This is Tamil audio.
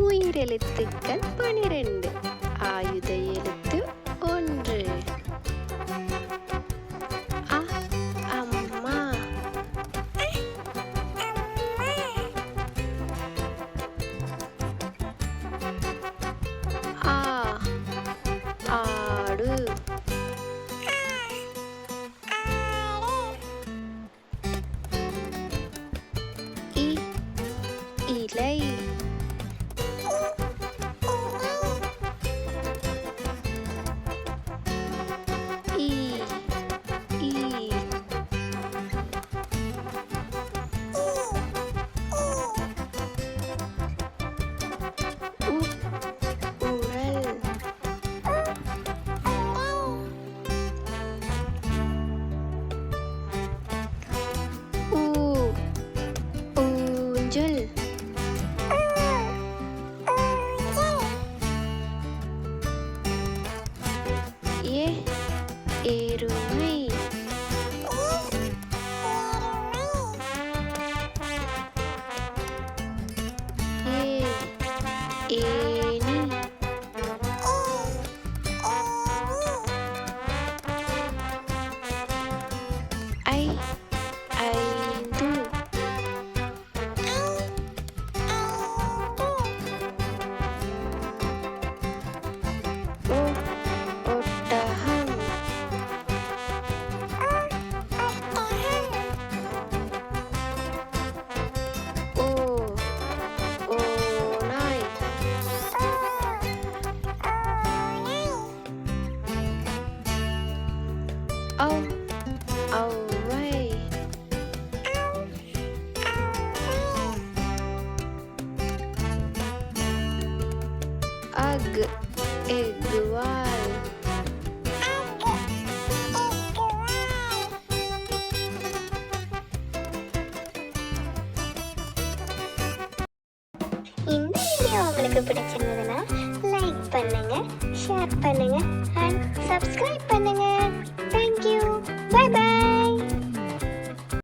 உயிரெழுத்துக்கள் 12. ஆயுத எழுத்து 1. அ அம்மா. ஆ ஆடு. இ இலை. ஈ ஈ. உ உரல். ஊ ஊஞ்சல். ஏ எருமை. ஏ ஏணி. ஐ ஐந்து. ஓ ஒட்டகம். ஓ ஓநாய். ஔ ஔவை. அக் எக்குவால். இந்த வீடியோ உங்களுக்கு பிடிச்சிருந்ததுன்னா லைக் பண்ணுங்க, ஷேர் பண்ணுங்க அண்ட் சப்ஸ்கிரைப் பண்ணுங்க. தேங்க்யூ. Bye by.